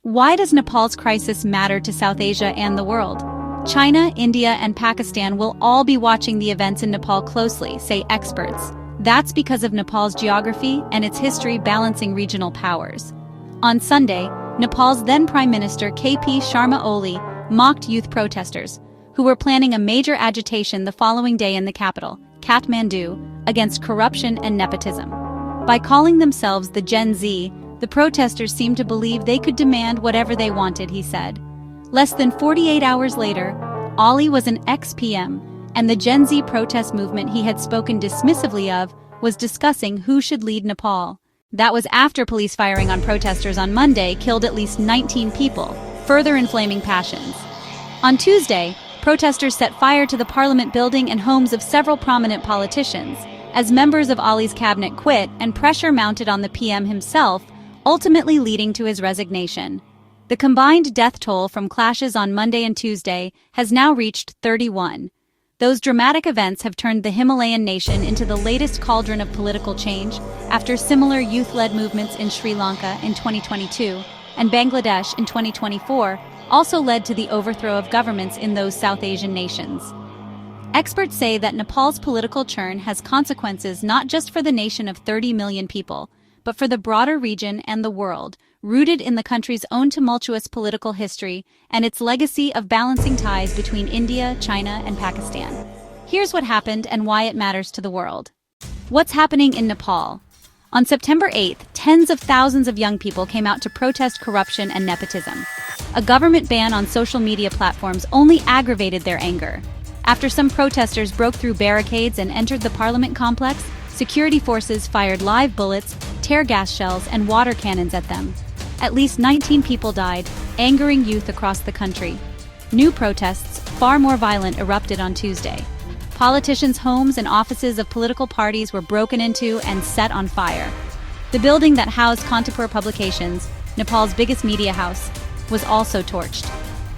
Why does Nepal's crisis matter to South Asia and the world? China, India, and Pakistan will all be watching the events in Nepal closely, say experts. That's because of Nepal's geography and its history balancing regional powers. On Sunday, Nepal's then Prime Minister KP Sharma Oli mocked youth protesters, who were planning a major agitation the following day in the capital, Kathmandu, against corruption and nepotism. By calling themselves the Gen Z, the protesters seemed to believe they could demand whatever they wanted, he said. Less than 48 hours later, Ali was an ex-PM, and the Gen Z protest movement he had spoken dismissively of was discussing who should lead Nepal. That was after police firing on protesters on Monday killed at least 19 people, further inflaming passions. On Tuesday, protesters set fire to the parliament building and homes of several prominent politicians, as members of Ali's cabinet quit and pressure mounted on the PM himself, ultimately leading to his resignation. The combined death toll from clashes on Monday and Tuesday has now reached 31. Those dramatic events have turned the Himalayan nation into the latest cauldron of political change after similar youth-led movements in Sri Lanka in 2022 and Bangladesh in 2024 also led to the overthrow of governments in those South Asian nations. Experts say that Nepal's political churn has consequences not just for the nation of 30 million people, but for the broader region and the world, rooted in the country's own tumultuous political history and its legacy of balancing ties between India, China, and Pakistan. Here's what happened and why it matters to the world. What's happening in Nepal? On September 8th, tens of thousands of young people came out to protest corruption and nepotism. A government ban on social media platforms only aggravated their anger. After some protesters broke through barricades and entered the parliament complex, security forces fired live bullets, tear gas shells, and water cannons at them. At least 19 people died, angering youth across the country. New protests, far more violent, erupted on Tuesday. Politicians' homes and offices of political parties were broken into and set on fire. The building that housed Kantapur Publications, Nepal's biggest media house, was also torched.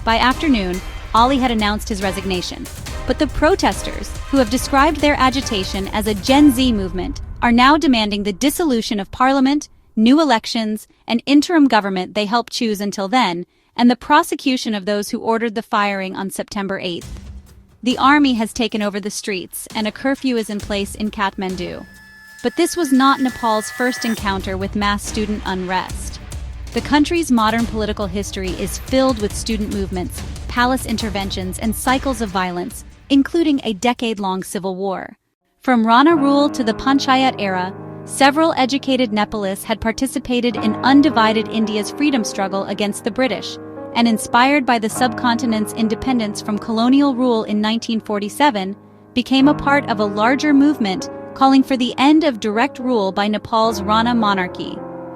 By afternoon, Ali had announced his resignation. But the protesters, who have described their agitation as a Gen Z movement, are now demanding the dissolution of parliament, new elections, an interim government they helped choose until then, and the prosecution of those who ordered the firing on September 8th. The army has taken over the streets, and a curfew is in place in Kathmandu. But this was not Nepal's first encounter with mass student unrest. The country's modern political history is filled with student movements, palace interventions, and cycles of violence, including a decade-long civil war. From Rana rule to the Panchayat era, several educated Nepalese had participated in undivided India's freedom struggle against the British, and inspired by the subcontinent's independence from colonial rule in 1947, became a part of a larger movement calling for the end of direct rule by Nepal's Rana monarchy.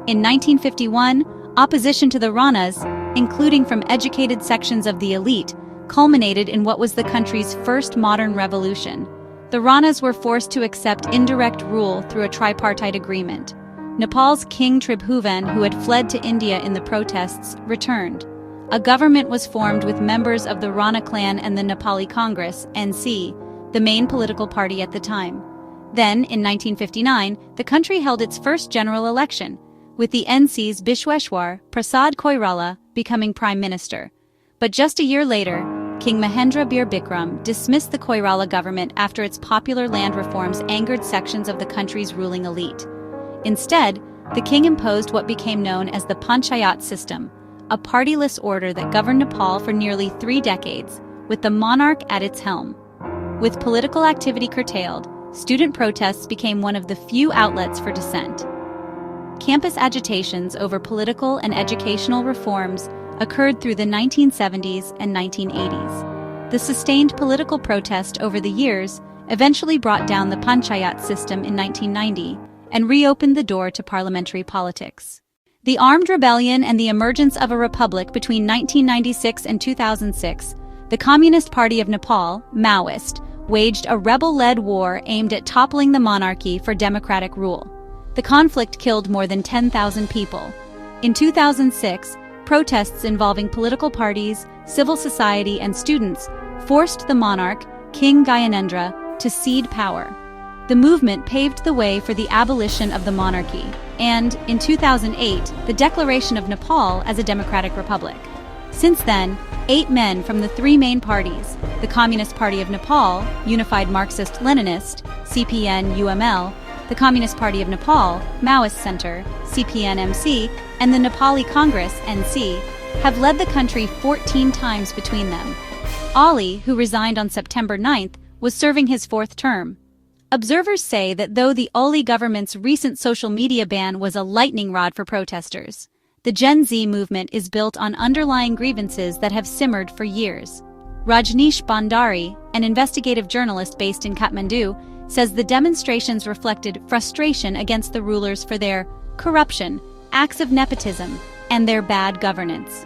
In 1951, opposition to the Ranas, including from educated sections of the elite, culminated in what was the country's first modern revolution. The Ranas were forced to accept indirect rule through a tripartite agreement. Nepal's King Tribhuvan, who had fled to India in the protests, returned. A government was formed with members of the Rana clan and the Nepali Congress, NC, the main political party at the time. Then, in 1959, the country held its first general election, with the NC's Bishweshwar Prasad Koirala becoming prime minister. But just a year later, King Mahendra Bir Bikram dismissed the Koirala government after its popular land reforms angered sections of the country's ruling elite. Instead, the king imposed what became known as the Panchayat system, a partyless order that governed Nepal for nearly 3 decades, with the monarch at its helm. With political activity curtailed, student protests became one of the few outlets for dissent. Campus agitations over political and educational reforms occurred through the 1970s and 1980s. The sustained political protest over the years eventually brought down the Panchayat system in 1990 and reopened the door to parliamentary politics. The armed rebellion and the emergence of a republic between 1996 and 2006, the Communist Party of Nepal, Maoist, waged a rebel-led war aimed at toppling the monarchy for democratic rule. The conflict killed more than 10,000 people. In 2006, protests involving political parties, civil society, and students forced the monarch, King Gyanendra, to cede power. The movement paved the way for the abolition of the monarchy, and, in 2008, the declaration of Nepal as a democratic republic. Since then, 8 men from the 3 main parties, the Communist Party of Nepal, Unified Marxist-Leninist, CPN-UML, the Communist Party of Nepal, Maoist Center, CPN-MC, and the Nepali Congress, NC, have led the country 14 times between them. Ali, who resigned on September 9th, was serving his 4th term. Observers say that though the Ali government's recent social media ban was a lightning rod for protesters, the Gen Z movement is built on underlying grievances that have simmered for years. Rajneesh Bhandari, an investigative journalist based in Kathmandu, says the demonstrations reflected frustration against the rulers for their corruption, acts of nepotism, and their bad governance.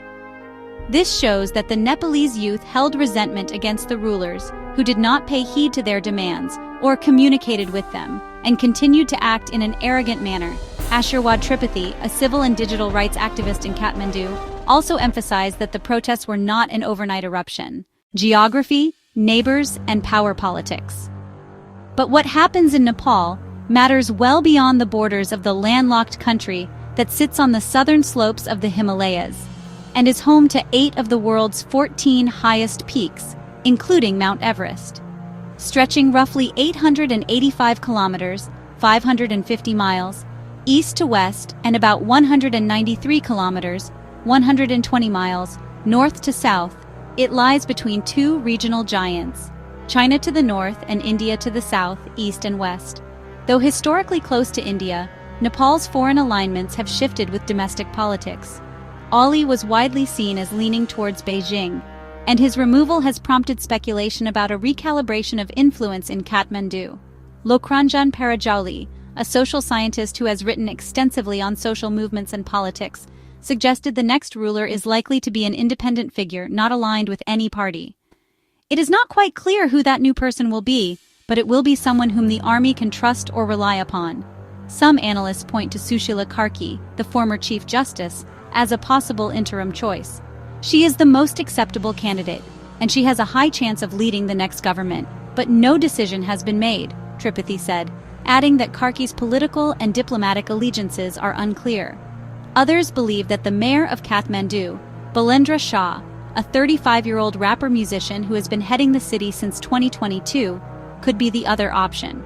This shows that the Nepalese youth held resentment against the rulers, who did not pay heed to their demands or communicated with them, and continued to act in an arrogant manner. Ashirwad Tripathi, a civil and digital rights activist in Kathmandu, also emphasized that the protests were not an overnight eruption. Geography, neighbors, and power politics. But what happens in Nepal matters well beyond the borders of the landlocked country that sits on the southern slopes of the Himalayas and is home to 8 of the world's 14 highest peaks, including Mount Everest. Stretching roughly 885 kilometers, 550 miles, east to west, and about 193 kilometers, 120 miles, north to south, it lies between 2 regional giants, China to the north and India to the south, east and west. Though historically close to India, Nepal's foreign alignments have shifted with domestic politics. Ali was widely seen as leaning towards Beijing, and his removal has prompted speculation about a recalibration of influence in Kathmandu. Lokranjan Parajauli, a social scientist who has written extensively on social movements and politics, suggested the next ruler is likely to be an independent figure not aligned with any party. It is not quite clear who that new person will be, but it will be someone whom the army can trust or rely upon. Some analysts point to Sushila Karki, the former Chief Justice, as a possible interim choice. She is the most acceptable candidate, and she has a high chance of leading the next government, but no decision has been made, Tripathi said, adding that Karki's political and diplomatic allegiances are unclear. Others believe that the mayor of Kathmandu, Balendra Shah, a 35-year-old rapper-musician who has been heading the city since 2022, could be the other option.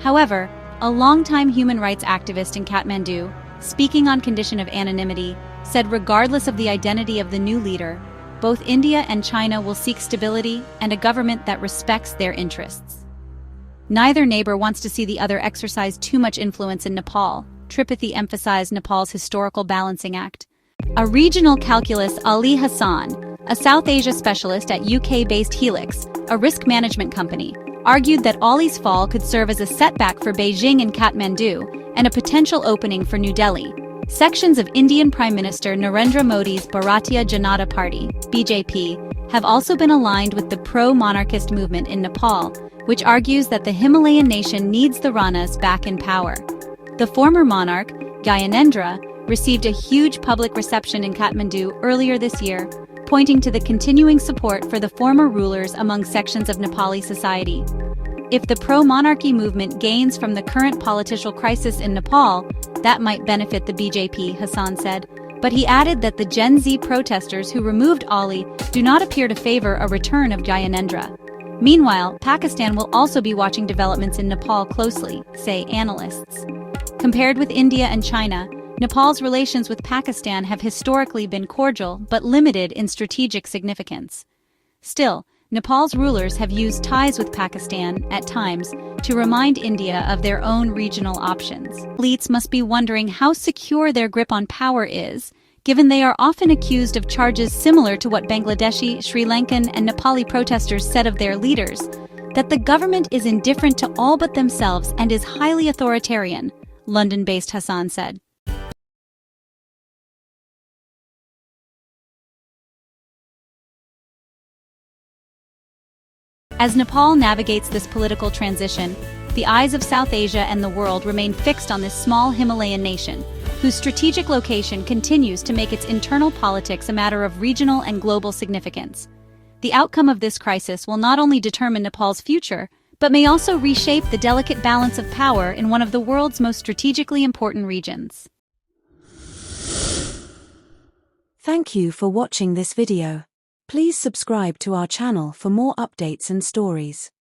However, a longtime human rights activist in Kathmandu, speaking on condition of anonymity, said regardless of the identity of the new leader, both India and China will seek stability and a government that respects their interests. Neither neighbor wants to see the other exercise too much influence in Nepal, Tripathi emphasized Nepal's historical balancing act. A regional calculus Ali Hassan, a South Asia specialist at UK-based Helix, a risk management company, argued that Ali's fall could serve as a setback for Beijing and Kathmandu and a potential opening for New Delhi. Sections of Indian Prime Minister Narendra Modi's Bharatiya Janata Party, BJP, have also been aligned with the pro-monarchist movement in Nepal, which argues that the Himalayan nation needs the Ranas back in power. The former monarch, Gyanendra, received a huge public reception in Kathmandu earlier this year, pointing to the continuing support for the former rulers among sections of Nepali society. If the pro-monarchy movement gains from the current political crisis in Nepal, that might benefit the BJP, Hassan said, but he added that the Gen Z protesters who removed Ali do not appear to favor a return of Gyanendra. Meanwhile, Pakistan will also be watching developments in Nepal closely, say analysts. Compared with India and China, Nepal's relations with Pakistan have historically been cordial but limited in strategic significance. Still, Nepal's rulers have used ties with Pakistan, at times, to remind India of their own regional options. Elites must be wondering how secure their grip on power is, given they are often accused of charges similar to what Bangladeshi, Sri Lankan, and Nepali protesters said of their leaders, that the government is indifferent to all but themselves and is highly authoritarian, London-based Hassan said. As Nepal navigates this political transition, the eyes of South Asia and the world remain fixed on this small Himalayan nation, whose strategic location continues to make its internal politics a matter of regional and global significance. The outcome of this crisis will not only determine Nepal's future, but may also reshape the delicate balance of power in one of the world's most strategically important regions. Thank you for watching this video. Please subscribe to our channel for more updates and stories.